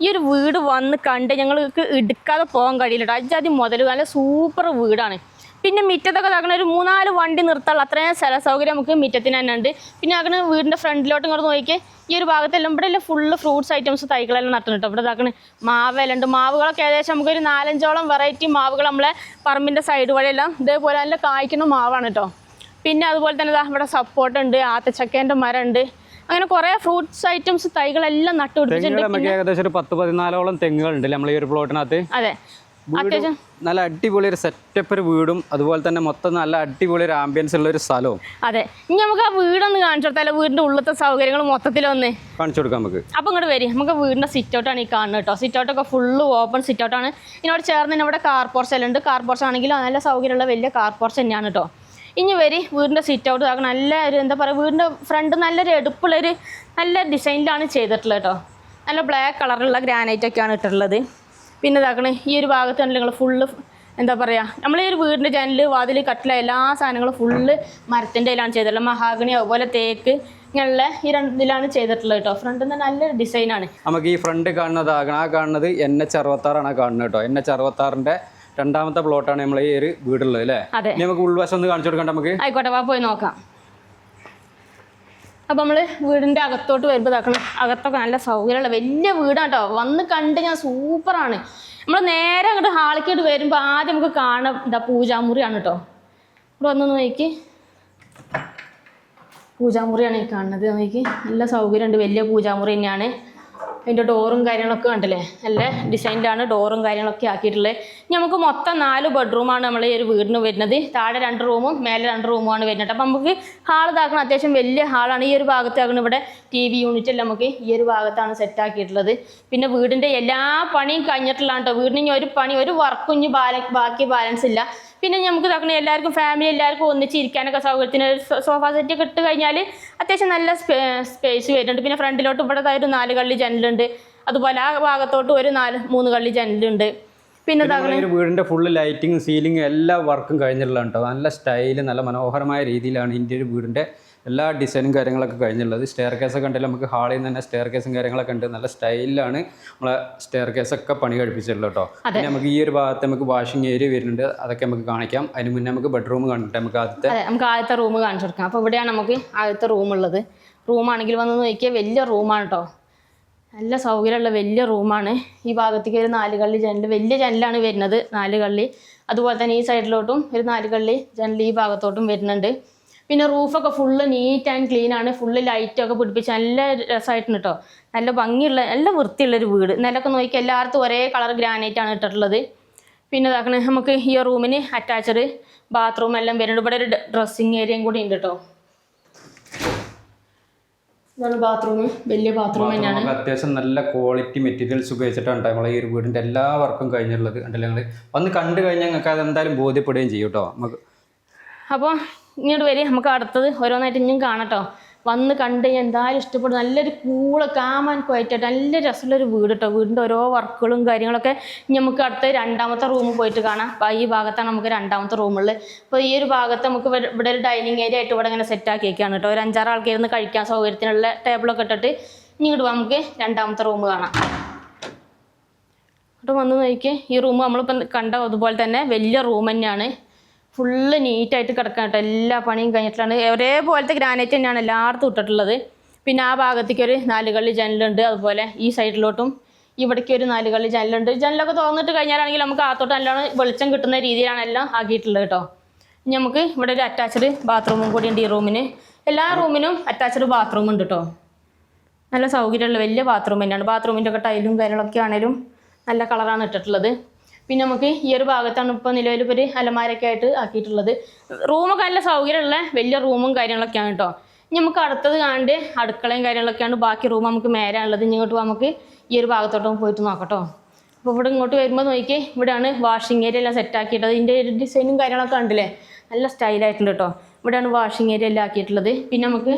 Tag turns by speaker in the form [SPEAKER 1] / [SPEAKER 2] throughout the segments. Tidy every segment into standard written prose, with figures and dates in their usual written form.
[SPEAKER 1] ഈ ഒരു വീട് വന്ന് കണ്ട് ഞങ്ങൾക്ക് എടുക്കാതെ പോകാൻ കഴിയില്ല. അജാതി മുതൽ നല്ല സൂപ്പർ വീടാണ്. പിന്നെ മുറ്റത്തൊക്കെ ഇതാക്കണ ഒരു 3-4 വണ്ടി നിർത്താനുള്ള അത്രയും സ്ഥല സൗകര്യം നമുക്ക് മുറ്റത്തിന് തന്നെ ഉണ്ട്. പിന്നെ അങ്ങനെ വീടിൻ്റെ ഫ്രണ്ടിലോട്ട് ഇങ്ങോട്ട് നോക്കിയാൽ ഈ ഒരു ഭാഗത്തെല്ലാം ഇവിടെ എല്ലാം ഫുള്ള് ഫ്രൂട്ട്സ് ഐറ്റംസ് തൈകളെല്ലാം നട്ടിട്ടുണ്ട്. ഇവിടെ ഇതാക്കണ മാവെല്ലാം ഉണ്ട്. മാവുകളൊക്കെ ഏകദേശം നമുക്കൊരു 4-5ഓളം വെറൈറ്റി മാവുകൾ നമ്മളെ പറമ്പിൻ്റെ സൈഡ് വഴിയെല്ലാം ഇതേപോലെ നല്ല കായ്ക്കുന്ന മാവാണ് കേട്ടോ. പിന്നെ അതുപോലെ തന്നെ ഇവിടെ സപ്പോർട്ട് ഉണ്ട്, ആത്തച്ചക്കേൻ്റെ മരം ഉണ്ട്. അങ്ങനെ കുറേ ഫ്രൂട്ട്സ് ഐറ്റംസ് തൈകളെല്ലാം നട്ടുപിടിപ്പിച്ചിട്ടുണ്ട്.
[SPEAKER 2] ഏകദേശം ഒരു 10-14ഓളം തെങ്ങുകളുണ്ട് നമ്മൾ ഈ ഒരു പ്ലോട്ടിനകത്ത്.
[SPEAKER 1] അതെ, അത്യാവശ്യം
[SPEAKER 2] നല്ല അടിപൊളി ഒരു സെറ്റപ്പ് ഒരു വീടും അതുപോലെ തന്നെ മൊത്തം നല്ല അടിപൊളി ഒരു ആംബിയൻസ് ഉള്ള ഒരു സ്ഥലവും.
[SPEAKER 1] അതെ, ഇനി നമുക്ക് ആ വീടൊന്ന് കാണിച്ചു കൊടുത്താലോ? വീടിന്റെ ഉള്ളത്തെ സൗകര്യങ്ങൾ മൊത്തത്തിലൊന്ന്
[SPEAKER 2] കാണിച്ചു കൊടുക്കാം നമുക്ക്.
[SPEAKER 1] അപ്പോൾ ഇങ്ങോട്ട് വരും. നമുക്ക് വീടിന്റെ സിറ്റ് ഔട്ടാണ് ഈ കാണുന്നത് കേട്ടോ. സിറ്റ് ഔട്ടൊക്കെ ഫുള്ള് ഓപ്പൺ സിറ്റ് ഔട്ടാണ്. ഇതിനോട് ചേർന്ന് തന്നെ ഇവിടെ കാർ പോർച്ച് എല്ലാം ഉണ്ട്. കാർ പോർച്ച് ആണെങ്കിലും നല്ല സൗകര്യമുള്ള വലിയ കാർ പോർച്ച് തന്നെയാണ് കേട്ടോ. ഇനി വരി വീടിൻ്റെ സിറ്റ് ഔട്ട് ആക്കണം. നല്ല ഒരു എന്താ പറയുക, വീടിൻ്റെ ഫ്രണ്ട് നല്ലൊരു എടുപ്പുള്ളൊരു നല്ല ഡിസൈനിലാണ് ചെയ്തിട്ടുള്ളത് കേട്ടോ. നല്ല ബ്ലാക്ക് കളറുള്ള ഗ്രാനൈറ്റൊക്കെയാണ് ഇട്ടിട്ടുള്ളത്. പിന്നെ ഇതാക്കണേ ഈ ഒരു ഭാഗത്ത് തന്നെ നിങ്ങൾ ഫുള്ള് എന്താ പറയുക, നമ്മൾ ഈ ഒരു വീടിൻ്റെ ജനൽ വാതിൽ കട്ടില എല്ലാ സാധനങ്ങളും ഫുള്ള് മരത്തിൻ്റെ ഇതിലാണ് ചെയ്തിട്ടുള്ളത്. മഹാഗണി അതുപോലെ തേക്ക് ഇങ്ങനെയുള്ള ഈ ഇതിലാണ് ചെയ്തിട്ടുള്ളത് കേട്ടോ. ഫ്രണ്ടിൽ നിന്ന് നല്ലൊരു ഡിസൈനാണ്.
[SPEAKER 2] നമുക്ക് ഈ ഫ്രണ്ട് കാണുന്നതാകണം. ആ കാണുന്നത് NH66 കാണുന്നത് കേട്ടോ. NH66 രണ്ടാമത്തെ പ്ലോട്ടാണ് നമ്മൾ ഈ ഒരു വീടുള്ളത് അല്ലേ?
[SPEAKER 1] അതെ.
[SPEAKER 2] നമുക്ക് ഉൾവശം ഒന്ന് കാണിച്ചു കൊടുക്കണ്ട നമുക്ക്?
[SPEAKER 1] ആയിക്കോട്ടെ, വാ പോയി നോക്കാം. അപ്പം നമ്മൾ വീടിൻ്റെ അകത്തോട്ട് വരുമ്പോൾ ഇതാക്കണം. അകത്തൊക്കെ നല്ല സൗകര്യമുള്ള വലിയ വീടാണ് കേട്ടോ. വന്ന് കണ്ട് ഞാൻ സൂപ്പറാണ്. നമ്മൾ നേരെ അങ്ങോട്ട് ഹാളിക്കോട്ട് വരുമ്പോൾ ആദ്യം നമുക്ക് കാണാം എന്താ പൂജാമുറിയാണ് കേട്ടോ. ഇവിടെ വന്ന് നോക്കി, പൂജാമുറിയാണ് ഈ കാണുന്നത്. നോക്കി നല്ല സൗകര്യമുണ്ട്. വലിയ പൂജാമുറി തന്നെയാണ്. അതിൻ്റെ ഡോറും കാര്യങ്ങളൊക്കെ കണ്ടില്ലേ, നല്ല ഡിസൈനിലാണ് ഡോറും കാര്യങ്ങളൊക്കെ ആക്കിയിട്ടുള്ളത്. നമുക്ക് മൊത്തം 4 ബെഡ്റൂമാണ് നമ്മൾ ഈ ഒരു വീടിന് വരുന്നത്. താഴെ 2 റൂമും മേലെ 2 റൂമുമാണ് വരുന്നത്. അപ്പം നമുക്ക് ഹാൾ ഇതാക്കണം. അത്യാവശ്യം വലിയ ഹാളാണ്. ഈ ഒരു ഭാഗത്താക്കണം ഇവിടെ TV യൂണിറ്റ് എല്ലാം നമുക്ക് ഈ ഒരു ഭാഗത്താണ് സെറ്റാക്കിയിട്ടുള്ളത്. പിന്നെ വീടിൻ്റെ എല്ലാ പണിയും കഴിഞ്ഞിട്ടുള്ളതാണ് കേട്ടോ. വീടിന് ഇനി ഒരു പണി ഒരു വർക്കും ഇനി ബാക്കി ബാലൻസ് ഇല്ല. പിന്നെ നമുക്ക് ഇതാക്കണം എല്ലാവർക്കും ഫാമിലി എല്ലാവർക്കും ഒന്നിച്ചിരിക്കാനൊക്കെ സൗകര്യത്തിന് സോഫ സെറ്റൊക്കെ ഇട്ട് കഴിഞ്ഞാൽ അത്യാവശ്യം നല്ല സ്പേസ് വരുന്നുണ്ട്. പിന്നെ ഫ്രണ്ടിലോട്ട് ഇവിടെ ഒരു 4 കള്ളി ജനലുണ്ട്. അതുപോലെ ആ ഭാഗത്തോട്ട് ഒരു 3 കള്ളി ജനലുണ്ട്. പിന്നെ
[SPEAKER 2] വീടിൻ്റെ ഫുള്ള് ലൈറ്റിങ് സീലിംഗ് എല്ലാ വർക്കും കഴിഞ്ഞിട്ടുള്ളതാണ് കേട്ടോ. നല്ല സ്റ്റൈല് നല്ല മനോഹരമായ രീതിയിലാണ് ഇതിൻ്റെ ഒരു വീടിൻ്റെ എല്ലാ ഡിസൈനും കാര്യങ്ങളൊക്കെ കഴിഞ്ഞുള്ളത്. സ്റ്റെയർ കേസൊക്കെ ഉണ്ടല്ലോ, നമുക്ക് ഹാളിൽ നിന്ന് തന്നെ സ്റ്റെയർ കേസും കാര്യങ്ങളൊക്കെ ഉണ്ട്. നല്ല സ്റ്റൈലിലാണ് നമ്മളെ സ്റ്റെയർ കേസൊക്കെ പണി കഴിപ്പിച്ചിട്ടുള്ളത് കേട്ടോ. പിന്നെ നമുക്ക് ഈ ഒരു ഭാഗത്ത് നമുക്ക് വാഷിംഗ് ഏരിയ വരുന്നുണ്ട്. അതൊക്കെ നമുക്ക് കാണിക്കാം. അതിന് മുന്നേ നമുക്ക് ബെഡ്റൂം കണ്ടിട്ട് നമുക്ക്
[SPEAKER 1] ആദ്യത്തെ റൂം കാണിച്ചു കൊടുക്കാം. അപ്പോൾ ഇവിടെയാണ് നമുക്ക് ആദ്യത്തെ റൂമുള്ളത്. റൂമാണെങ്കിൽ വന്ന് നോക്കിയാൽ വലിയ റൂമാണ് കേട്ടോ. നല്ല സൗകര്യമുള്ള വലിയ റൂമാണ്. ഈ ഭാഗത്തേക്ക് ഒരു 4 കള്ളി ജനൽ, വലിയ ജനലാണ് വരുന്നത് 4 കള്ളി. അതുപോലെ തന്നെ ഈ സൈഡിലോട്ടും ഒരു 4 കള്ളി ജനൽ ഈ ഭാഗത്തോട്ടും വരുന്നുണ്ട്. പിന്നെ റൂഫൊക്കെ ഫുള്ള് നീറ്റ് ആൻഡ് ക്ലീൻ ആണ്. ഫുള്ള് ലൈറ്റൊക്കെ പിടിപ്പിച്ച് നല്ല രസമായിട്ടുണ്ട് കേട്ടോ. നല്ല ഭംഗിയുള്ള നല്ല വൃത്തിയുള്ളൊരു വീട്. നിലൊക്കെ നോക്കിയാൽ എല്ലായിടത്തും ഒരേ കളർ ഗ്രാനൈറ്റാണ് ഇട്ടിട്ടുള്ളത്. പിന്നെ ഇതാക്കണേ നമുക്ക് ഈ റൂമിന് അറ്റാച്ച്ഡ് ബാത്റൂം എല്ലാം വരുന്നുണ്ട്. ഇവിടെ ഒരു ഡ്രസ്സിങ് ഏരിയയും കൂടി ഉണ്ട് കേട്ടോ. ഇതാണ് ബാത്റൂം, വലിയ ബാത്റൂം തന്നെയാണ്.
[SPEAKER 2] അത്യാവശ്യം നല്ല ക്വാളിറ്റി മെറ്റീരിയൽസ് ഉപയോഗിച്ചിട്ടാണ് നമ്മളെ ഈ ഒരു വീടിൻ്റെ എല്ലാ വർക്കും കഴിഞ്ഞിട്ടുള്ളത്. ഉണ്ടല്ലോ, ഞങ്ങൾ വന്ന് കണ്ടു കഴിഞ്ഞാൽ ഞങ്ങൾക്ക് അതെന്തായാലും ബോധ്യപ്പെടുകയും ചെയ്യും കേട്ടോ നമുക്ക്.
[SPEAKER 1] അപ്പോൾ ഇങ്ങോട്ട് വരും. നമുക്ക് അടുത്തത് ഓരോന്നായിട്ട് ഇനിയും കാണട്ടോ. വന്ന് കണ്ട് എന്തായാലും ഇഷ്ടപ്പെടും. നല്ലൊരു കാമാൻ ക്വയറ്റായിട്ട് നല്ല രസമുള്ളൊരു വീട് കേട്ടോ. വീടിൻ്റെ ഓരോ വർക്കുകളും കാര്യങ്ങളൊക്കെ ഇനി നമുക്ക് അടുത്ത 2ാമത്തെ റൂമിൽ പോയിട്ട് കാണാം. അപ്പോൾ ഈ ഭാഗത്താണ് നമുക്ക് 2ാമത്തെ റൂമുള്ളത്. അപ്പോൾ ഈ ഒരു ഭാഗത്ത് നമുക്ക് ഇവിടെ ഒരു ഡൈനിങ് ഏരിയ ആയിട്ട് ഇവിടെ ഇങ്ങനെ സെറ്റാക്കി വയ്ക്കുകയാണ് കേട്ടോ. ഒരു 5-6 ആൾക്കാരുന്ന് കഴിക്കാൻ സൗകര്യത്തിനുള്ള ടേബിളൊക്കെ ഇട്ടിട്ട് ഇങ്ങോട്ട് നമുക്ക് 2ാമത്തെ റൂം കാണാം. അവിടെ വന്ന് നോക്കി ഈ റൂം നമ്മളിപ്പം കണ്ട അതുപോലെ തന്നെ വലിയ റൂം തന്നെയാണ്. ഫുള്ള് നീറ്റായിട്ട് കിടക്കാൻ കേട്ടോ. എല്ലാ പണിയും കഴിഞ്ഞിട്ടാണ്. ഒരേപോലത്തെ ഗ്രാനൈറ്റ് തന്നെയാണ് എല്ലായിടത്തും ഇട്ടിട്ടുള്ളത്. പിന്നെ ആ ഭാഗത്തേക്ക് ഒരു 4 കള്ളി ജനലുണ്ട്. അതുപോലെ ഈ സൈഡിലോട്ടും ഇവിടേക്ക് ഒരു 4 കള്ളി ജനലുണ്ട്. ജനലൊക്കെ തുറന്നിട്ട് കഴിഞ്ഞാലാണെങ്കിൽ നമുക്ക് അകത്തോട്ട് നല്ലോണം വെളിച്ചം കിട്ടുന്ന രീതിയിലാണ് എല്ലാം ആക്കിയിട്ടുള്ളത് കേട്ടോ. ഇനി നമുക്ക് ഇവിടെ ഒരു അറ്റാച്ച്ഡ് ബാത്റൂമും കൂടി ഉണ്ട് ഈ റൂമിന്. എല്ലാ റൂമിനും അറ്റാച്ച്ഡ് ബാത്റൂം ഉണ്ട് കേട്ടോ. നല്ല സൗകര്യമുള്ള വലിയ ബാത്റൂം തന്നെയാണ്. ബാത്റൂമിൻ്റെ ഒക്കെ ടൈലും കാര്യങ്ങളൊക്കെ ആണെങ്കിലും നല്ല കളറാണ് ഇട്ടിട്ടുള്ളത്. പിന്നെ നമുക്ക് ഈ ഒരു ഭാഗത്താണ് ഇപ്പോൾ നിലവിൽ ഒരു അലമാരൊക്കെ ആയിട്ട് ആക്കിയിട്ടുള്ളത്. റൂമൊക്കെ നല്ല സൗകര്യമുള്ള വലിയ റൂമും കാര്യങ്ങളൊക്കെയാണ് കേട്ടോ. ഇനി നമുക്ക് അടുത്തത് കാണേണ്ട അടുക്കളയും കാര്യങ്ങളൊക്കെയാണ്. ബാക്കി റൂം നമുക്ക് മേലാണുള്ളത്. ഇങ്ങോട്ട് നമുക്ക് ഈ ഒരു ഭാഗത്തോട്ടും പോയിട്ട് നോക്കട്ടോ. അപ്പോൾ ഇവിടെ ഇങ്ങോട്ട് വരുമ്പോൾ നോക്കി ഇവിടെയാണ് വാഷിംഗ് ഏരിയ എല്ലാം സെറ്റാക്കിയിട്ടത്. ഇതിൻ്റെ ഒരു ഡിസൈനും കാര്യങ്ങളൊക്കെ ഉണ്ടല്ലേ, നല്ല സ്റ്റൈലായിട്ടുണ്ട് കേട്ടോ. ഇവിടെയാണ് വാഷിംഗ് ഏരിയ എല്ലാം ആക്കിയിട്ടുള്ളത്. പിന്നെ നമുക്ക്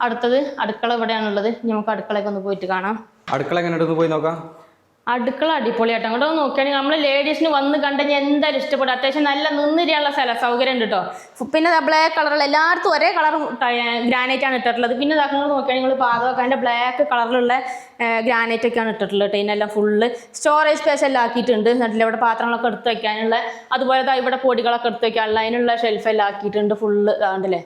[SPEAKER 1] അടുത്തത് അടുക്കള ഇവിടെയാണുള്ളത്. ഇനി നമുക്ക് അടുക്കളയൊക്കെ ഒന്ന് പോയിട്ട് കാണാം.
[SPEAKER 2] അടുക്കള എങ്ങനെ പോയി നോക്കാം.
[SPEAKER 1] അടുക്കള അടിപൊളിയാട്ടോ. അങ്ങോട്ട് നോക്കുകയാണെങ്കിൽ നമ്മൾ ലേഡീസിന് വന്ന് കണ്ടുകഴിഞ്ഞാൽ എന്തായാലും ഇഷ്ടപ്പെടും. അത്യാവശ്യം നല്ല നിന്നിരിയാനുള്ള സൗകര്യം ഉണ്ട് കേട്ടോ. പിന്നെ ബ്ലാക്ക് കളറുള്ള എല്ലായിടത്തും ഒരേ കളർ ഗ്രാനൈറ്റ് ആണ് ഇട്ടിട്ടുള്ളത്. പിന്നെ നിങ്ങൾ നോക്കുകയാണെങ്കിൽ നിങ്ങൾ പാകമൊക്കെ അതിൻ്റെ ബ്ലാക്ക് കളറിലുള്ള ഗ്രാനൈറ്റ് ഒക്കെയാണ് ഇട്ടിട്ടുള്ളത് കേട്ടോ. ഇതിനെല്ലാം ഫുള്ള് സ്റ്റോറേജ് സ്പേസ് എല്ലാം ആക്കിയിട്ടുണ്ട്. എന്നിട്ടില്ല ഇവിടെ പാത്രങ്ങളൊക്കെ എടുത്ത് വയ്ക്കാനുള്ള, അതുപോലെ ഇവിടെ പൊടികളൊക്കെ എടുത്ത് വയ്ക്കാനുള്ള അതിനുള്ള ഷെൽഫെല്ലാം ആക്കിയിട്ടുണ്ട് ഫുള്ള് ഇതാണ്ടല്ലേ.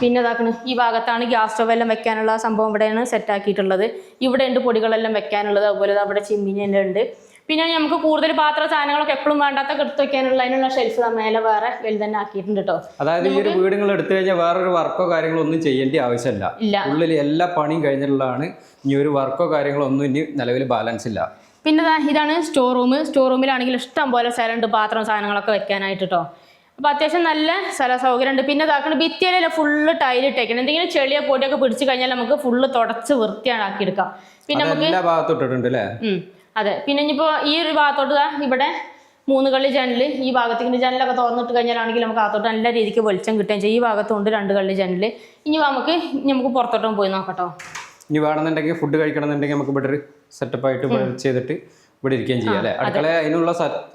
[SPEAKER 1] പിന്നെ ഇതാക്കണം ഈ ഭാഗത്താണ് ഗ്യാസ് സ്റ്റോവെല്ലാം വെക്കാനുള്ള സംഭവം ഇവിടെയാണ് സെറ്റാക്കിയിട്ടുള്ളത്. ഇവിടെ ഉണ്ട് പൊടികളെല്ലാം വെക്കാനുള്ളത്. അതുപോലെ അവിടെ ചിമ്മിനെല്ലാം ഉണ്ട്. പിന്നെ നമുക്ക് കൂടുതൽ പാത്ര സാധനങ്ങളൊക്കെ എപ്പോഴും വേണ്ടാത്തൊക്കെ എടുത്ത് വെക്കാനുള്ള അതിനുള്ള ഷെൽഫ് മേലെ വേറെ വലുതന്നെ ആക്കിയിട്ടുണ്ട് കേട്ടോ.
[SPEAKER 2] അതായത് ഈ ഒരു വീട് നിങ്ങൾ എടുത്തു കഴിഞ്ഞാൽ വേറൊരു വർക്കോ കാര്യങ്ങളോ ഒന്നും ചെയ്യേണ്ട ആവശ്യമില്ല. ഉള്ളിൽ എല്ലാ പണിയും കഴിഞ്ഞിട്ടുള്ളതാണ്. ഇനി ഒരു വർക്കോ കാര്യങ്ങളോ ഒന്നും ഇനി നിലവിൽ ബാലൻസ് ഇല്ല.
[SPEAKER 1] പിന്നെ ഇതാണ് സ്റ്റോർ റൂം. സ്റ്റോർ റൂമിലാണെങ്കിൽ ഇഷ്ടം പോലെ സ്ഥലമുണ്ട് പാത്രം സാധനങ്ങളൊക്കെ വെക്കാനായിട്ട് കേട്ടോ. അപ്പോൾ അത്യാവശ്യം നല്ല സ്ഥല സൗകര്യമുണ്ട്. പിന്നെ ഇതാക്കണം ഭിത്തിയിലല്ല ഫുള്ള് ടൈലിട്ടേക്കണം. എന്തെങ്കിലും ചെളിയോ പൊടിയൊക്കെ പിടിച്ച് കഴിഞ്ഞാൽ നമുക്ക് ഫുള്ള് തുടച്ച് വൃത്തിയാക്കി എടുക്കാം. പിന്നെ നമുക്ക്
[SPEAKER 2] എല്ലാ ഭാഗത്തോട്ടിട്ടുണ്ട് അല്ലേ?
[SPEAKER 1] അതെ. പിന്നെ ഇനിയിപ്പോൾ ഈ ഒരു ഭാഗത്തോട്ട് ഇവിടെ 3 കള്ളി ജനൽ, ഈ ഭാഗത്തേക്ക് ജനലൊക്കെ തുറന്നിട്ട് കഴിഞ്ഞാലാണെങ്കിൽ നമുക്ക് അകത്തോട്ട് നല്ല രീതിക്ക് വെളിച്ചം കിട്ടുകയും ചെയ്യും. ഈ ഭാഗത്തുണ്ട് 2 കള്ളി ജനൽ. ഇനി നമുക്ക് പുറത്തോട്ടും പോയി നോക്കട്ടോ.
[SPEAKER 2] ഇനി വേണമെന്നുണ്ടെങ്കിൽ ഫുഡ് കഴിക്കണമെന്നുണ്ടെങ്കിൽ നമുക്ക് ഇവിടെ സെറ്റപ്പായിട്ട് ചെയ്തിട്ട് ഇവിടെ ഇരിക്കുകയും ചെയ്യാം അല്ലേ? അടുക്കള അതിനുള്ള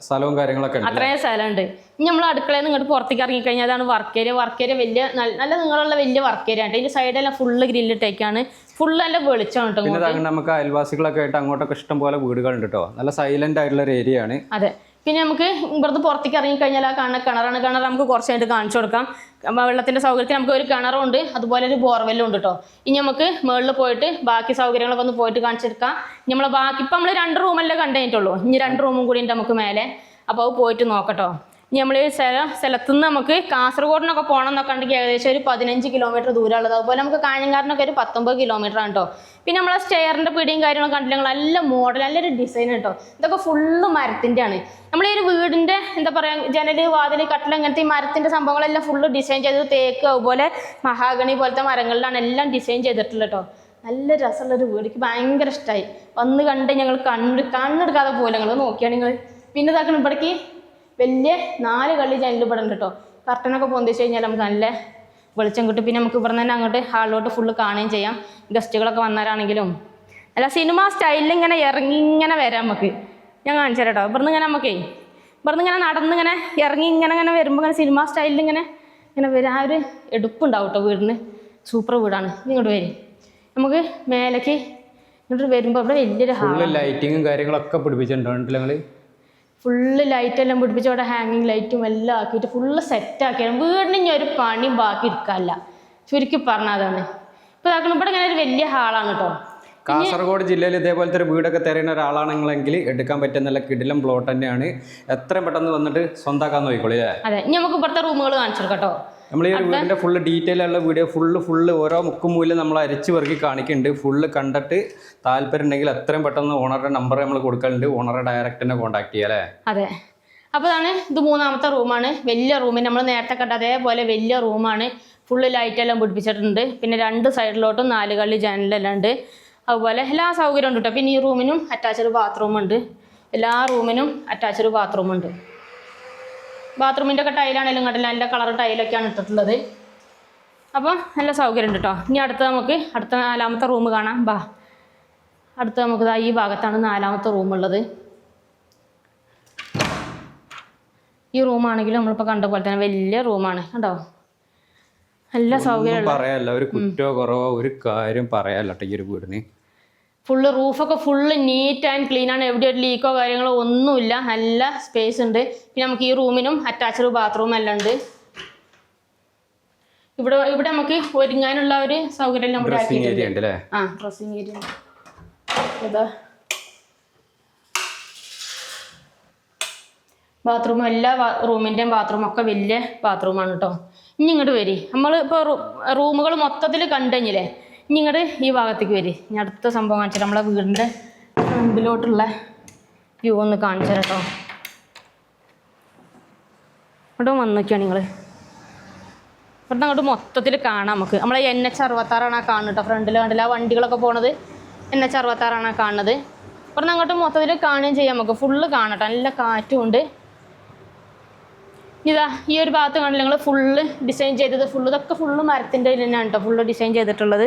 [SPEAKER 2] സ്ഥലവും കാര്യങ്ങളൊക്കെ ഉണ്ട്.
[SPEAKER 1] അത്രയും സ്ഥലമുണ്ട്. ഇനി നമ്മൾ അടുക്കളയിൽ നിന്ന് ഇങ്ങോട്ട് പുറത്തേക്ക് ഇറങ്ങിക്കഴിഞ്ഞാൽ അതാണ് വർക്ക് ഏരിയ. വർക്ക് ഏരിയ വലിയ നല്ല നീളമുള്ള വലിയ വർക്ക് ഏരിയ ആണ്. ഇതിൻ്റെ സൈഡെല്ലാം ഫുള്ള് ഗ്രില്ലിട്ടേക്കാണ്. ഫുള്ള് നല്ല വെളിച്ചമാണ് കേട്ടോ.
[SPEAKER 2] പിന്നെ നമുക്ക് അയൽവാസികളൊക്കെ ആയിട്ട് അങ്ങോട്ടൊക്കെ ഇഷ്ടം പോലെ വീടുകളുണ്ട് കേട്ടോ. നല്ല സൈലന്റ് ആയിട്ടുള്ള ഒരു ഏരിയ ആണ്.
[SPEAKER 1] അതെ. പിന്നെ നമുക്ക് ഇവിടുന്ന് പുറത്തേക്ക് ഇറങ്ങിക്കഴിഞ്ഞാൽ ആ കാണുന്ന കിണറാണ്. കിണർ നമുക്ക് കുറച്ചായിട്ട് കാണിച്ചു കൊടുക്കാം. വെള്ളത്തിൻ്റെ സൗകര്യത്തിൽ നമുക്ക് ഒരു കിണറുണ്ട്, അതുപോലെ ഒരു ബോർവെല്ലും ഉണ്ട് കേട്ടോ. ഇനി നമുക്ക് മുകളിൽ പോയിട്ട് ബാക്കി സൗകര്യങ്ങളൊക്കെ ഒന്ന് പോയിട്ട് കാണിച്ചെടുക്കാം. നമ്മൾ ബാക്കി ഇപ്പം നമ്മൾ 2 റൂമല്ലേ കണ്ടുകഴിഞ്ഞിട്ടുള്ളൂ. ഇനി 2 റൂമും കൂടി ഉണ്ട് നമുക്ക് മേലെ. അപ്പോൾ അത് പോയിട്ട് നോക്കട്ടോ. ഇനി നമ്മൾ സ്ഥലത്തുനിന്ന് നമുക്ക് കാസർഗോഡിനൊക്കെ പോകണം എന്നൊക്കെ ഉണ്ടെങ്കിൽ ഏകദേശം ഒരു 15 കിലോമീറ്റർ ദൂരമുള്ളത്. അതുപോലെ നമുക്ക് കാഞ്ഞങ്ങാടിനൊക്കെ ഒരു 19 കിലോമീറ്റർ ആണ് കേട്ടോ. പിന്നെ നമ്മളെ സ്റ്റെയറിൻ്റെ പിടിയും കാര്യങ്ങളും കണ്ടില്ല, നല്ല മോഡൽ, നല്ലൊരു ഡിസൈൻ കേട്ടോ. ഇതൊക്കെ ഫുള്ള് മരത്തിൻ്റെ ആണ്. നമ്മളീ ഒരു വീടിൻ്റെ എന്താ പറയുക, ജനൽ, വാതിൽ, കട്ടിൽ, അങ്ങനത്തെ ഈ മരത്തിൻ്റെ സംഭവങ്ങളെല്ലാം ഫുള്ള് ഡിസൈൻ ചെയ്തത് തേക്ക്, അതുപോലെ മഹാഗണി പോലത്തെ മരങ്ങളിലാണ് എല്ലാം ഡിസൈൻ ചെയ്തിട്ടുള്ളത് കേട്ടോ. നല്ല രസമുള്ളൊരു വീട്. എനിക്ക് ഭയങ്കര ഇഷ്ടമായി. വന്ന് കണ്ട് ഞങ്ങൾ കണ്ണെടുക്കാതെ പോലെ ഞങ്ങൾ നോക്കിയാണ് നിങ്ങൾ. പിന്നെ ഇതാക്കണം ഇവിടേക്ക് വലിയ 4 കള്ളി ജനൽ ഇവിടെ ഉണ്ട് കേട്ടോ. കർട്ടനൊക്കെ പൊന്തിച്ച് കഴിഞ്ഞാൽ നമുക്ക് നല്ല വെളിച്ചം കിട്ടും. പിന്നെ നമുക്ക് ഇവിടെ നിന്ന് അങ്ങോട്ട് ഹാളിലോട്ട് ഫുള്ള് കാണുകയും ചെയ്യാം. ഗസ്റ്റുകളൊക്കെ വന്നാലാണെങ്കിലും അല്ല സിനിമ സ്റ്റൈലിൽ ഇങ്ങനെ ഇങ്ങനെ വരാം നമുക്ക്. ഞാൻ കാണിച്ചു തരാം കേട്ടോ. ഇവിടുന്ന് ഇങ്ങനെ നടന്നിങ്ങനെ ഇറങ്ങി ഇങ്ങനെ വരുമ്പോൾ ഇങ്ങനെ സിനിമ സ്റ്റൈലിൽ ഇങ്ങനെ വരും. ആ ഒരു എടുപ്പുണ്ടാവും കേട്ടോ വീടിന്. സൂപ്പർ വീടാണ്. ഇങ്ങോട്ട് വരും. നമുക്ക് മേലേക്ക് ഇങ്ങോട്ട് വരുമ്പോൾ ഇവിടെ വലിയൊരു ഹാൾ,
[SPEAKER 2] ലൈറ്റിങ്ങും കാര്യങ്ങളൊക്കെ പിടിപ്പിച്ചിട്ടുണ്ടോ നിങ്ങൾ?
[SPEAKER 1] ഫുള്ള് ലൈറ്റെല്ലാം പിടിപ്പിച്ച് അവിടെ ഹാങ്ങിങ് ലൈറ്റും എല്ലാം ആക്കിയിട്ട് ഫുള്ള് സെറ്റാക്കിയാണ്. വീടിന് ഇനി ഒരു പണിയും ബാക്കി എടുക്കാനില്ല. ചുരുക്കി പറഞ്ഞാൽ അതാണ്. ഇപ്പോൾ ഇതാക്കണം ഇവിടെ ഇങ്ങനെ ഒരു വലിയ ഹാളാണ് കേട്ടോ.
[SPEAKER 2] കാസർഗോഡ് ജില്ലയിൽ ഇതേപോലത്തെ ഒരു വീടൊക്കെ തരുന്ന ഒരാളാണെങ്കിലെങ്കിൽ എടുക്കാൻ പറ്റിയ നല്ല കിടിലം പ്ലോട്ട് തന്നെയാണ്. എത്രയും പെട്ടെന്ന് വന്നിട്ട് സ്വന്തമാക്കാൻ നോക്കിക്കോളൂ.
[SPEAKER 1] അതെ. ഇനി നമുക്ക് ഇവിടുത്തെ റൂമുകൾ കാണിച്ചു കൊടുക്കാം കേട്ടോ.
[SPEAKER 2] നമ്മൾ ഈ ഒരു വീടിൻ്റെ ഫുള്ള് ഡീറ്റെയിൽ ഉള്ള വീഡിയോ ഫുള്ള് ഓരോ മുക്കും മൂലം നമ്മൾ അരിച്ച് പെറുക്കി കാണിക്കുന്നുണ്ട്. ഫുള്ള് കണ്ടിട്ട് താല്പര്യം ഉണ്ടെങ്കിൽ എത്രയും പെട്ടെന്ന് ഓണറുടെ നമ്പർ നമ്മൾ കൊടുക്കലുണ്ട്. ഓണറെ ഡയറക്റ്റ് കോൺടാക്ട് ചെയ്യാം അല്ലേ?
[SPEAKER 1] അതെ. അപ്പോൾ ഇത് 3ാമത്തെ റൂമാണ്. വലിയ റൂമിന് നമ്മൾ നേരത്തെ കണ്ട അതേപോലെ വലിയ റൂമാണ്. ഫുള്ള് ലൈറ്റെല്ലാം പിടിപ്പിച്ചിട്ടുണ്ട്. പിന്നെ 2 സൈഡിലോട്ടും 4 കള്ളി ജനലെല്ലാം ഉണ്ട്. അതുപോലെ എല്ലാ സൗകര്യവും ഉണ്ട് കേട്ടോ. പിന്നെ ഈ റൂമിനും അറ്റാച്ച്ഡ് ബാത്റൂമുണ്ട്. എല്ലാ റൂമിനും അറ്റാച്ച്ഡ് ബാത്റൂമുണ്ട്. ബാത്റൂമിൻ്റെ ഒക്കെ ടൈലാണെങ്കിലും കണ്ടില്ല, നല്ല കളർ ടൈലൊക്കെയാണ് ഇട്ടിട്ടുള്ളത്. അപ്പോൾ നല്ല സൗകര്യം ഉണ്ട് കേട്ടോ. ഇനി നമുക്ക് അടുത്ത 4ാമത്തെ റൂം കാണാം. അടുത്ത് നമുക്ക് ഈ ഭാഗത്താണ് 4ാമത്തെ റൂമുള്ളത്. ഈ റൂമാണെങ്കിലും നമ്മളിപ്പോൾ കണ്ട പോലെ തന്നെ വലിയ റൂമാണ് കണ്ടോ. നല്ല സൗകര്യം
[SPEAKER 2] പറയാല്ല, ഒരു കുറ്റോ കുറവോ ഒരു കാര്യം പറയാല്ല ഈ ഒരു വീടിന്.
[SPEAKER 1] ഫുള്ള് റൂഫൊക്കെ ഫുള്ള് നീറ്റ് ആൻഡ് ക്ലീൻ ആണ്. എവിടെ ഒരു ലീക്കോ കാര്യങ്ങളോ ഒന്നുമില്ല. നല്ല സ്പേസ് ഉണ്ട്. പിന്നെ നമുക്ക് ഈ റൂമിനും അറ്റാച്ച്ഡ് ബാത്റൂം എല്ലാം ഉണ്ട്. ഇവിടെ നമുക്ക് ഒരുങ്ങാനുള്ള ഒരു സൗകര്യം നമ്മൾ
[SPEAKER 2] ഡ്രസ്സിംഗ് ഏരിയ ഉണ്ട് അല്ലേ?
[SPEAKER 1] ആ, ഡ്രസ്സിംഗ് ഏരിയ ഇതാ. ബാത്റൂം എല്ലാ റൂമിൻ്റെയും ബാത്റൂമൊക്കെ വലിയ ബാത്റൂമാണ് കേട്ടോ. ഇനി ഇങ്ങോട്ട് വരി. നമ്മൾ ഇപ്പോൾ റൂമുകൾ മൊത്തത്തിൽ കണ്ടുകഴിഞ്ഞില്ലേ, ഇനി ഇങ്ങോട്ട് ഈ ഭാഗത്തേക്ക് വരി. ഇനി അടുത്ത സംഭവം കാണിച്ചാൽ നമ്മളെ വീടിൻ്റെ ഫ്രണ്ടിലോട്ടുള്ള വ്യൂ ഒന്ന് കാണിച്ചു തരാം കേട്ടോ. ഇവിടെ വന്ന് നോക്കിയാണ് നിങ്ങൾ. ഇവിടുന്ന് അങ്ങോട്ട് മൊത്തത്തിൽ കാണാം നമുക്ക്. നമ്മളെ NH 66 കാണുന്നത് കേട്ടോ. ഫ്രണ്ടിൽ കണ്ടില്ല ആ വണ്ടികളൊക്കെ പോണത് NH 66 കാണുന്നത്. ഇവിടുന്ന് അങ്ങോട്ട് മൊത്തത്തിൽ കാണുകയും ചെയ്യാം നമുക്ക്. ഫുള്ള് കാണട്ടോ. നല്ല കാറ്റും ഉണ്ട്. ഇതാ ഈ ഒരു ഭാഗത്ത് കണ്ടില്ല നിങ്ങൾ, ഫുള്ള് ഡിസൈൻ ചെയ്തത് ഇതൊക്കെ ഫുള്ള് മരത്തിൻ്റെ തന്നെയാണ് കേട്ടോ. ഫുള്ള് ഡിസൈൻ ചെയ്തിട്ടുള്ളത്.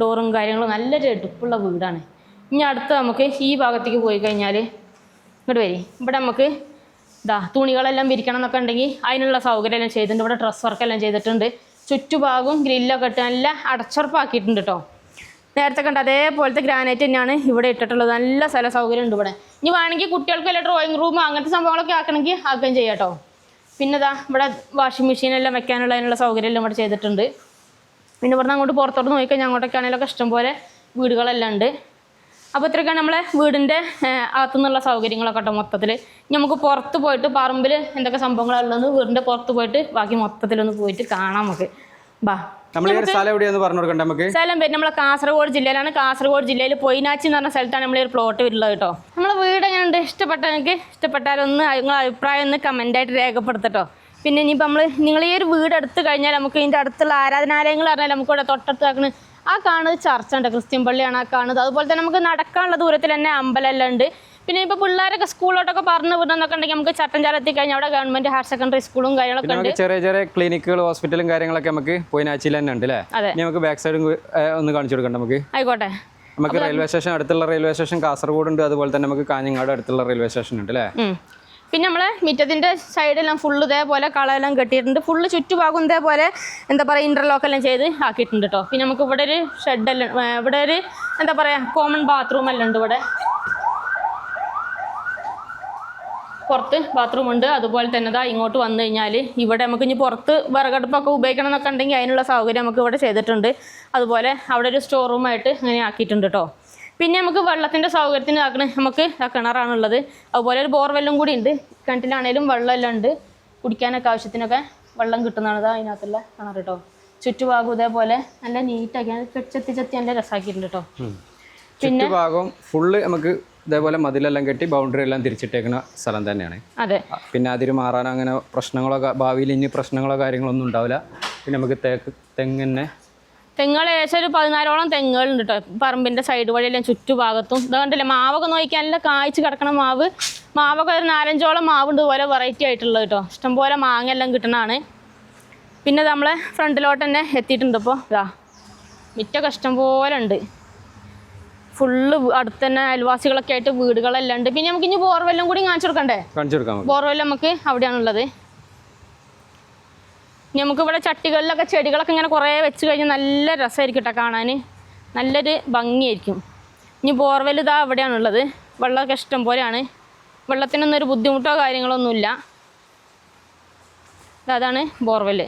[SPEAKER 1] ഡോറും കാര്യങ്ങളും നല്ലൊരു എടുപ്പുള്ള വീടാണ്. ഇനി അടുത്ത് നമുക്ക് ഈ ഭാഗത്തേക്ക് പോയി കഴിഞ്ഞാൽ ഇങ്ങോട്ട് വരി. ഇവിടെ നമുക്ക് തുണികളെല്ലാം വിരിക്കണം എന്നൊക്കെ ഉണ്ടെങ്കിൽ അതിനുള്ള സൗകര്യം എല്ലാം ചെയ്തിട്ടുണ്ട്. ഇവിടെ ഡ്രസ് വർക്കെല്ലാം ചെയ്തിട്ടുണ്ട്. ചുറ്റുഭാഗവും ഗ്രില്ലൊക്കെ ഇട്ട് നല്ല അടച്ചുറപ്പാക്കിയിട്ടുണ്ട് കേട്ടോ. നേരത്തെ കണ്ട അതേപോലത്തെ ഗ്രാനൈറ്റ് തന്നെയാണ് ഇവിടെ ഇട്ടിട്ടുള്ളത്. നല്ല സ്ഥല സൗകര്യം ഉണ്ട് ഇവിടെ. ഇനി വേണമെങ്കിൽ കുട്ടികൾക്ക് വല്ല ഡ്രോയിങ് റൂം അങ്ങനത്തെ സംഭവങ്ങളൊക്കെ ആക്കണമെങ്കിൽ ആക്കുകയും ചെയ്യാം കേട്ടോ. പിന്നെ ഇവിടെ വാഷിംഗ് മെഷീനെല്ലാം വെക്കാനുള്ള അതിനുള്ള സൗകര്യം എല്ലാം ഇവിടെ ചെയ്തിട്ടുണ്ട്. പിന്നെ ഇവിടുന്ന് അങ്ങോട്ട് പുറത്തോട്ട് നോക്കിക്കഴിഞ്ഞാൽ അങ്ങോട്ടൊക്കെ ആണെങ്കിലൊക്കെ ഇഷ്ടംപോലെ വീടുകളെല്ലാം ഉണ്ട്. അപ്പോൾ ഇത്രയൊക്കെയാണ് നമ്മളെ വീടിൻ്റെ അകത്തുനിന്നുള്ള സൗകര്യങ്ങളൊക്കെ കേട്ടോ മൊത്തത്തിൽ. ഇനി നമുക്ക് പുറത്ത് പോയിട്ട് പറമ്പിൽ എന്തൊക്കെ സംഭവങ്ങളുള്ളതെന്ന് വീടിൻ്റെ പുറത്ത് പോയിട്ട് ബാക്കി മൊത്തത്തിലൊന്ന് പോയിട്ട് കാണാം നമുക്ക്. ബാ. സ്ഥലം വരും നമ്മളെ കാസർഗോഡ് ജില്ലയിലാണ്. കാസർഗോഡ് ജില്ലയിൽ പൊയിനാച്ചി എന്ന് പറഞ്ഞ സ്ഥലത്താണ് നമ്മൾ ഈ ഒരു പ്ലോട്ട് വരുന്നത് കേട്ടോ. നമ്മളെ വീട് എങ്ങനെയുണ്ട്? ഇഷ്ടപ്പെട്ടാലൊന്ന് നിങ്ങളുടെ അഭിപ്രായം ഒന്ന് കമൻ്റായിട്ട് രേഖപ്പെടുത്തട്ടോ. പിന്നെ ഇനിയിപ്പോൾ നിങ്ങൾ ഈ ഒരു വീട് എടുത്തു കഴിഞ്ഞാൽ നമുക്ക് ഇതിൻ്റെ അടുത്തുള്ള ആരാധനാലയങ്ങൾ പറഞ്ഞാൽ നമുക്ക് ഇവിടെ തൊട്ടടുത്ത് ആക്കുന്നത് ആ കാണുന്നത് ചർച്ച ഉണ്ട്, ക്രിസ്ത്യൻ പള്ളിയാണ് ആ കാണുന്നത്. അതുപോലെ തന്നെ നമുക്ക് നടക്കാനുള്ള ദൂരത്തിൽ തന്നെ അമ്പലമെല്ലാം ഉണ്ട്. പിന്നെ ഇപ്പോൾ പിള്ളേരൊക്കെ സ്കൂളിലോട്ടൊക്കെ പറഞ്ഞു വിടുന്നൊക്കെ ഉണ്ടെങ്കിൽ നമുക്ക് ചട്ടഞ്ചാലെത്തി കഴിഞ്ഞാൽ അവിടെ ഗവൺമെന്റ് ഹയർ സെക്കൻഡറി സ്കൂളും കാര്യങ്ങളൊക്കെ ഉണ്ട്.
[SPEAKER 2] ചെറിയ ചെറിയ ക്ലിനിക്കുകൾ ഹോസ്പിറ്റലും കാര്യങ്ങളൊക്കെ നമുക്ക് പൊയിനാച്ചിയിൽ തന്നെ ഉണ്ട് അല്ലേ?
[SPEAKER 1] അതെ.
[SPEAKER 2] നമുക്ക് ബാക്ക് സൈഡും ഒന്ന് കാണിച്ചു കൊടുക്കാം നമുക്ക്.
[SPEAKER 1] ആയിക്കോട്ടെ.
[SPEAKER 2] നമുക്ക് റെയിൽവേ സ്റ്റേഷൻ അടുത്തുള്ള റെയിൽവേ സ്റ്റേഷൻ കാസർഗോഡ് ഉണ്ട്. അതുപോലെ തന്നെ നമുക്ക് കാഞ്ഞങ്ങാട് അടുത്തുള്ള റെയിൽവേ സ്റ്റേഷൻ ഉണ്ട് അല്ലേ?
[SPEAKER 1] പിന്നെ നമ്മളെ മുറ്റത്തിൻ്റെ സൈഡെല്ലാം ഫുള്ള് ഇതേപോലെ കളയെല്ലാം കെട്ടിയിട്ടുണ്ട്. ഫുള്ള് ചുറ്റുഭാഗം ഇതേപോലെ എന്താ പറയുക ഇൻ്റർലോക്കെല്ലാം ചെയ്ത് ആക്കിയിട്ടുണ്ട് കേട്ടോ. പിന്നെ നമുക്ക് ഇവിടെ ഒരു ഷെഡെല്ലാം, ഇവിടെ ഒരു എന്താ പറയുക കോമൺ ബാത്റൂം എല്ലാം ഉണ്ട്. ഇവിടെ പുറത്ത് ബാത്റൂം ഉണ്ട്. അതുപോലെ തന്നെ ഇങ്ങോട്ട് വന്നു കഴിഞ്ഞാൽ ഇവിടെ നമുക്ക് ഇനി പുറത്ത് വിറകടുപ്പൊക്കെ ഉപയോഗിക്കണം എന്നൊക്കെ ഉണ്ടെങ്കിൽ അതിനുള്ള സൗകര്യം നമുക്ക് ഇവിടെ ചെയ്തിട്ടുണ്ട്. അതുപോലെ അവിടെ ഒരു സ്റ്റോർ റൂമായിട്ട് അങ്ങനെ ആക്കിയിട്ടുണ്ട് കേട്ടോ. പിന്നെ നമുക്ക് വെള്ളത്തിൻ്റെ സൗകര്യത്തിന് നമുക്ക് കിണറാണുള്ളത്. അതുപോലെ ഒരു ബോർവെല്ലും കൂടി ഉണ്ട്. കിണറ്റിലാണേലും വെള്ളമെല്ലാം ഉണ്ട്. കുടിക്കാനൊക്കെ ആവശ്യത്തിനൊക്കെ വെള്ളം കിട്ടുന്നതാണ് അതിനകത്തുള്ള കിണർ കേട്ടോ. ചുറ്റുഭാഗം ഇതേപോലെ നല്ല നീറ്റാക്കി ചെത്തി നല്ല രസമാക്കിയിട്ടുണ്ട് കേട്ടോ.
[SPEAKER 2] പിന്നെ ഭാഗം ഫുള്ള് നമുക്ക് ഇതേപോലെ മതിലെല്ലാം കെട്ടി ബൗണ്ടറി എല്ലാം തിരിച്ചിട്ടേക്കുന്ന സ്ഥലം തന്നെയാണ്.
[SPEAKER 1] അതെ. പിന്നെ
[SPEAKER 2] അതിൽ മാറാൻ അങ്ങനെ പ്രശ്നങ്ങളോ ഭാവിയിൽ ഇനി പ്രശ്നങ്ങളോ കാര്യങ്ങളൊന്നും ഉണ്ടാവില്ല. പിന്നെ നമുക്ക് തെങ്ങിനെ
[SPEAKER 1] തെങ്ങുകൾ ഏകദേശം ഒരു 14ഓളം തെങ്ങുകളുണ്ട് കേട്ടോ. പറമ്പിൻ്റെ സൈഡ് വഴിയെല്ലാം ചുറ്റുഭാഗത്തും ഇത് കണ്ടില്ലേ. മാവൊക്കെ നോക്കിയാൽ കായ്ച്ച് കിടക്കണ മാവൊക്കെ ഒരു 4-5ഓളം മാവുണ്ട്. ഇതുപോലെ വെറൈറ്റി ആയിട്ടുള്ളത് കേട്ടോ. ഇഷ്ടംപോലെ മാങ്ങ എല്ലാം കിട്ടണതാണ്. പിന്നെ നമ്മളെ ഫ്രണ്ടിലോട്ട് തന്നെ എത്തിയിട്ടുണ്ട്. ഇപ്പോൾ മിറ്റൊക്കെ ഇഷ്ടംപോലെ ഉണ്ട്. ഫുള്ള് അടുത്ത് തന്നെ അയൽവാസികളൊക്കെ ആയിട്ട് വീടുകളെല്ലാം ഉണ്ട്. പിന്നെ നമുക്ക് ഇനി ബോർവെല്ലും കൂടി കാണിച്ചു കൊടുക്കണ്ടേ? ബോർവെല്ല് നമുക്ക് അവിടെയാണുള്ളത്. നമുക്ക് ഇവിടെ ചട്ടികളിലൊക്കെ ചെടികളൊക്കെ ഇങ്ങനെ കുറേ വെച്ച് കഴിഞ്ഞാൽ നല്ല രസമായിരിക്കും കേട്ടോ കാണാൻ. നല്ലൊരു ഭംഗിയായിരിക്കും. ഇനി ബോർവെൽ അവിടെയാണുള്ളത്. വെള്ളമൊക്കെ ഇഷ്ടം പോലെയാണ്. വെള്ളത്തിനൊന്നും ഒരു ബുദ്ധിമുട്ടോ കാര്യങ്ങളൊന്നുമില്ല. അതാണ് ബോർവെൽ.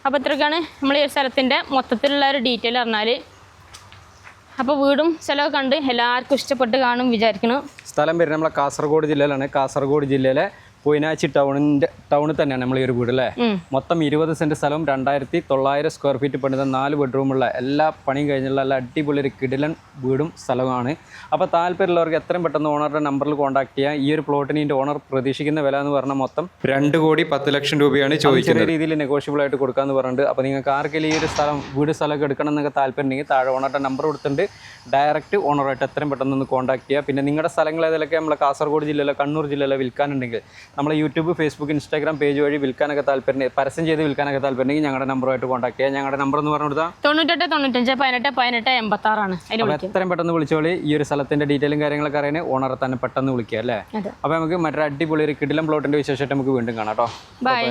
[SPEAKER 1] അപ്പോൾ ഇത്രയൊക്കെയാണ് നമ്മൾ ഈ സ്ഥലത്തിൻ്റെ മൊത്തത്തിലുള്ള ഒരു ഡീറ്റെയിൽ പറഞ്ഞാൽ. അപ്പോൾ വീടും സ്ഥലമൊക്കെ കണ്ട് എല്ലാവർക്കും ഇഷ്ടപ്പെട്ട് കാണും വിചാരിക്കുന്നു.
[SPEAKER 2] സ്ഥലം വരുന്നത് നമ്മളെ കാസർഗോഡ് ജില്ലയിലാണ്. കാസർഗോഡ് ജില്ലയിലെ പൊയിനാച്ചി ടൗണിൽ തന്നെയാണ് നമ്മൾ ഈ ഒരു വീട് അല്ലേ? മൊത്തം 20 സെൻറ്റ് സ്ഥലവും 2900 സ്ക്വയർ ഫീറ്റ് പണിത 4 ബെഡ്റൂമുള്ള എല്ലാ പണിയും കഴിഞ്ഞുള്ള നല്ല അടിപൊളി ഒരു കിടിലൻ വീടും സ്ഥലവുമാണ്. അപ്പോൾ താല്പര്യമുള്ളവർക്ക് എത്രയും പെട്ടെന്ന് ഓണറുടെ നമ്പറിൽ കോൺടാക്ട് ചെയ്യാം. ഈ ഒരു പ്ലോട്ടിന് ഇതിൻ്റെ ഓണർ പ്രതീക്ഷിക്കുന്ന വില എന്ന് പറഞ്ഞാൽ മൊത്തം 2,10,00,000 രൂപയാണ് ചോദിക്കുന്നത്. ചെറിയ രീതിയിൽ നെഗോഷ്യബിൾ ആയിട്ട് കൊടുക്കാമെന്ന് പറഞ്ഞിട്ട്. അപ്പോൾ നിങ്ങൾക്ക് ആർക്കെങ്കിലും ഈ ഒരു സ്ഥലമൊക്കെ എടുക്കണം എന്നൊക്കെ താല്പര്യം ഉണ്ടെങ്കിൽ താഴെ ഓണറുടെ നമ്പർ കൊടുത്തിട്ടുണ്ട്. ഡയറക്റ്റ് ഓണറായിട്ട് എത്രയും പെട്ടെന്ന് ഒന്ന് കോൺടാക്ട് ചെയ്യുക. പിന്നെ നിങ്ങളുടെ സ്ഥലങ്ങൾ ഏതൊക്കെ നമ്മളെ കാസർഗോഡ് ജില്ലയിലോ കണ്ണൂർ ജില്ലയിലോ വിൽക്കാനുണ്ടെങ്കിൽ നമ്മളെ യൂട്യൂബ്, ഫേസ്ബുക്ക്, ഇൻസ്റ്റാഗ്രാം പേജ് വഴി വിൽക്കാനൊക്കെ താല്പര്യം, പരസ്യം ചെയ്ത് വിൽക്കാനൊക്കെ താല്പര്യമുണ്ടെങ്കിൽ ഞങ്ങളുടെ നമ്പറുമായിട്ട് കോൺടാക്ട് ചെയ്യുക. ഞങ്ങളുടെ നമ്പർ എന്ന് പറഞ്ഞു കൊടുത്താൽ
[SPEAKER 1] 98 95 18 18 86 ആണ്.
[SPEAKER 2] എത്രയും പെട്ടെന്ന് വിളിച്ചോളി. ഈ ഒരു സ്ഥലത്തിന്റെ ഡീറ്റെയിലും കാര്യങ്ങളൊക്കെ അറിയാൻ ഓണറെ തന്നെ പെട്ടെന്ന് വിളിക്കുക അല്ലേ? അപ്പോൾ നമുക്ക് മറ്റൊരു അടിപൊളി ഒരു കിടിലം പ്ലോട്ടിന്റെ വിശേഷമായിട്ട് നമുക്ക് വീണ്ടും കാണാം കേട്ടോ.
[SPEAKER 1] ബൈ.